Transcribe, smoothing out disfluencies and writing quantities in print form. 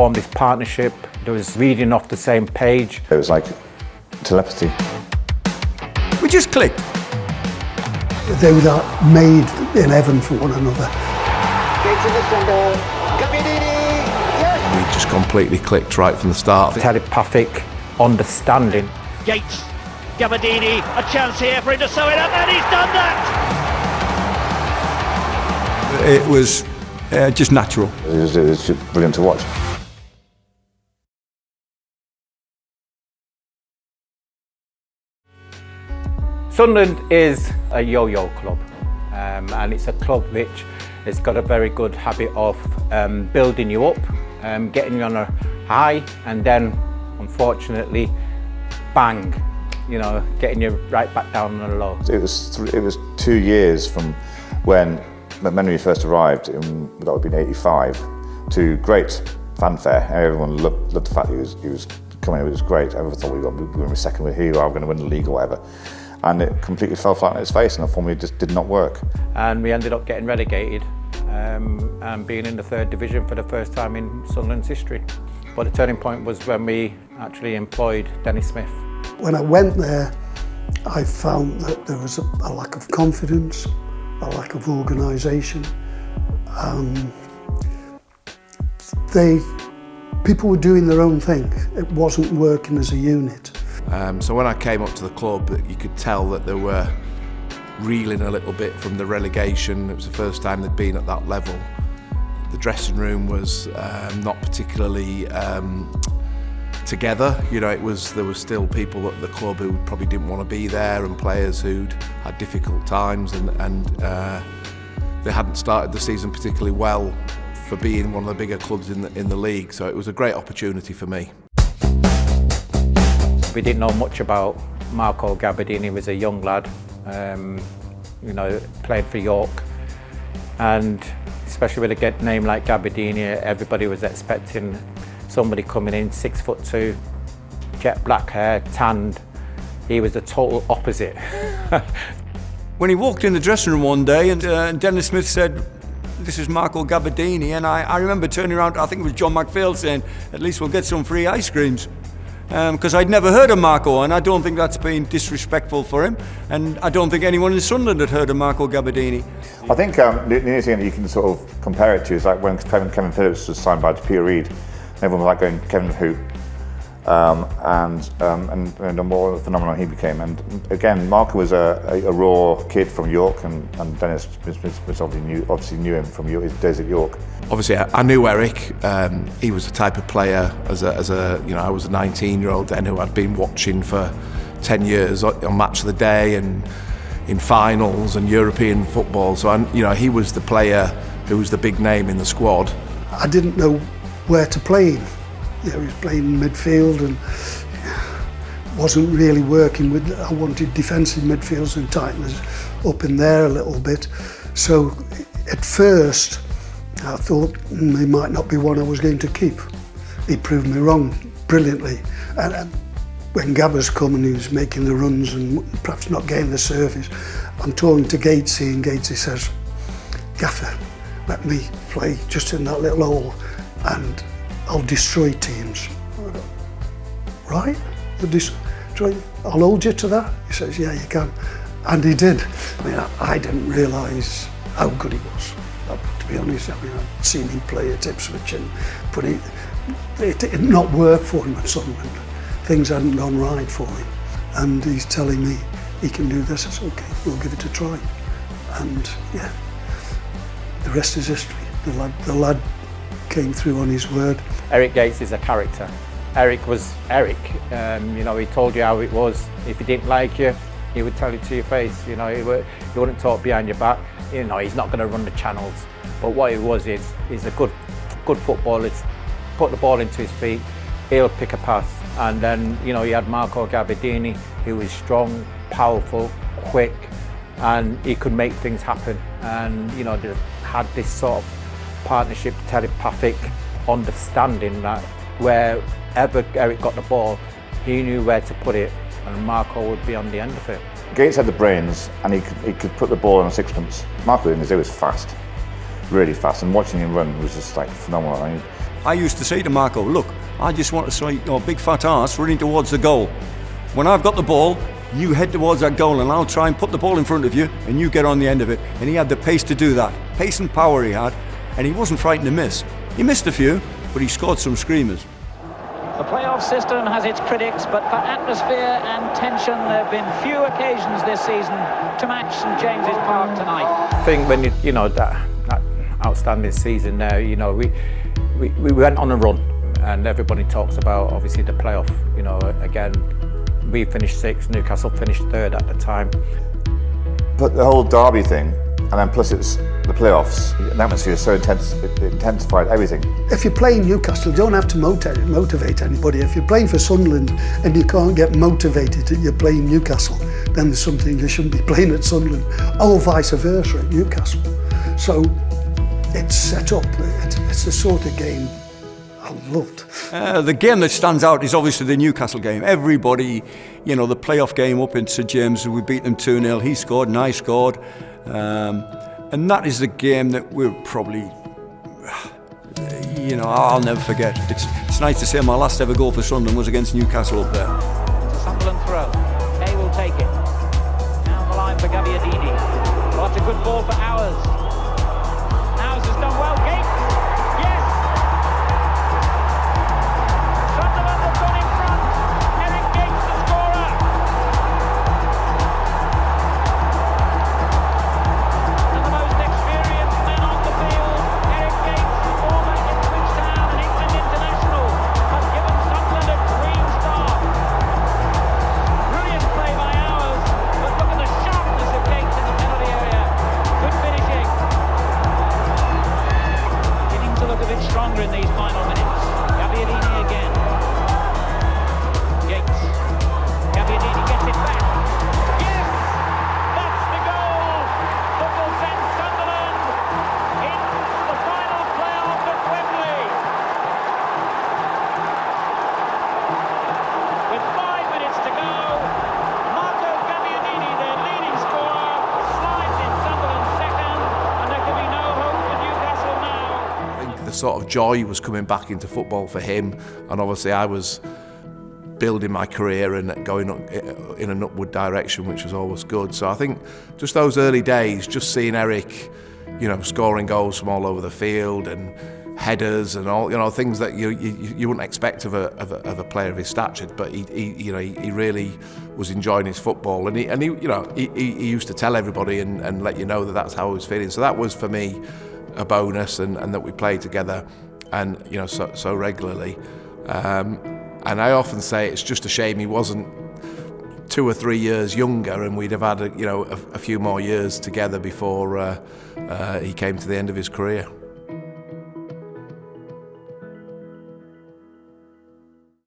formed this partnership. There was reading off the same page. It was like telepathy. We just clicked. They were made in heaven for one another. Gates in the centre. Gabbiadini. Yes. We just completely clicked right from the start. Telepathic understanding. Gates, Gabbiadini, a chance here for him to sew it up, and he's done that! It was just natural. It was just brilliant to watch. Sunderland is a yo-yo club, and it's a club which has got a very good habit of building you up, getting you on a high, and then, unfortunately, bang, getting you right back down on the low. It was 2 years from when Memory first arrived, that would have been 85, to great fanfare. Everyone loved the fact he was coming. It was great. Everyone thought we were going to be second with here, we're going to win the league or whatever. And it completely fell flat on its face, and the formula just did not work. And we ended up getting relegated and being in the third division for the first time in Sunderland's history. But the turning point was when we actually employed Dennis Smith. When I went there, I found that there was a lack of confidence, a lack of organisation. People were doing their own thing. It wasn't working as a unit. So when I came up to the club, you could tell that they were reeling a little bit from the relegation. It was the first time they'd been at that level. The dressing room was not particularly together. There was still people at the club who probably didn't want to be there, and players who'd had difficult times, and they hadn't started the season particularly well for being one of the bigger clubs in the league. So it was a great opportunity for me. We didn't know much about Marco Gabbiadini. He was a young lad, played for York, and especially with a name like Gabbiadini, everybody was expecting somebody coming in 6'2", jet black hair, tanned. He was the total opposite. When he walked in the dressing room one day and Dennis Smith said, "This is Marco Gabbiadini," and I remember turning around, I think it was John McPhail, saying, "At least we'll get some free ice creams." Because I'd never heard of Marco, and I don't think that's been disrespectful for him, and I don't think anyone in Sunderland had heard of Marco Gabbiadini. I think the only thing that you can sort of compare it to is like when Kevin Phillips was signed by Peter Reid. Everyone was like going, "Kevin who?" And what a phenomenon he became. And again, Marco was a raw kid from York, and Dennis obviously knew him from his days at York. Obviously, I knew Eric. He was the type of player I was a 19-year-old then who I'd been watching for 10 years on Match of the Day and in finals and European football. So he was the player who was the big name in the squad. I didn't know where to play him. He was playing in midfield and wasn't really working with. I wanted defensive midfielders and tighten us up in there a little bit. So at first I thought he might not be one I was going to keep. He proved me wrong brilliantly. And when Gabba's come and he was making the runs and perhaps not getting the surface, I'm talking to Gatesy, and Gatesy says, "Gaffer, let me play just in that little hole and I'll destroy teams." I go, "Right? I'll hold you to that?" He says, "Yeah, you can." And he did. I didn't realise how good he was. To be honest, I'd seen him play at Ipswich, and it did not work for him at Sunderland. Things hadn't gone right for him. And he's telling me he can do this. I said, "Okay, we'll give it a try." And yeah, the rest is history. The lad came through on his word. Eric Gates is a character. Eric was Eric. He told you how it was. If he didn't like you, he would tell it to your face. He wouldn't talk behind your back. He's not going to run the channels. But what he was is he's a good footballer. It's put the ball into his feet. He'll pick a pass. And then you had Marco Gabbiadini, who was strong, powerful, quick, and he could make things happen. And they had this sort of partnership, telepathic understanding that wherever Eric got the ball, he knew where to put it, and Marco would be on the end of it. Gates had the brains, and he could put the ball on a sixpence. Marco in his day was fast, really fast, and watching him run was just like phenomenal. I used to say to Marco, look, I just want to see your big fat arse running towards the goal. When I've got the ball, you head towards that goal and I'll try and put the ball in front of you and you get on the end of it. And he had the pace to do that. Pace and power he had. And he wasn't frightened to miss. He missed a few, but he scored some screamers. The playoff system has its critics, but for atmosphere and tension, there have been few occasions this season to match St James's Park tonight. I think when that outstanding season now, we went on a run, and everybody talks about obviously the playoff. Again, we finished 6th, Newcastle finished 3rd at the time. But the whole derby thing, and then plus it's the playoffs, the atmosphere is so intense, it intensified everything. If you're playing Newcastle, you don't have to motivate anybody. If you're playing for Sunderland and you can't get motivated that you're playing Newcastle, then there's something you shouldn't be playing at Sunderland, or vice versa at Newcastle. So it's set up, it's the sort of game I loved. The game that stands out is obviously the Newcastle game. Everybody, the playoff game up in St James, we beat them 2-0. He scored and I scored. And that is the game that we're probably, I'll never forget. It's nice to say my last ever goal for Sunderland was against Newcastle up there. It's a Sunderland throw. Kay will take it. Down the line for Gabbiadini. Well, that's a good ball for Hours. Hours has done well. Gates. Yes. Sunderland have gone in front. Eric Gates the scorer. And the most experienced man on the field, Eric Gates, former Ipswich Town and England international, has given Sunderland a green start. Brilliant play by Hours, but look at the sharpness of Gates in the penalty area. Good finishing. Beginning to look a bit stronger in these final minutes. Gabbiadini again. Gates. Gabbiadini gets it back. Yes! That's the goal that will send Sunderland in the final playoff at Wembley. With 5 minutes to go, Marco Gabbiadini, their leading scorer, slides in Sunderland's second, and there can be no hope for Newcastle now. I think the sort of joy was coming back into football for him, and obviously I was building my career and going in an upward direction, which was always good. So I think just those early days, just seeing Eric, scoring goals from all over the field and headers and all, things that you wouldn't expect of a player of his stature, but he really was enjoying his football, and he used to tell everybody and let you know that that's how he was feeling. So that was for me a bonus, and that we played together, and so regularly. And I often say it's just a shame he wasn't 2 or 3 years younger, and we'd have had a few more years together before he came to the end of his career.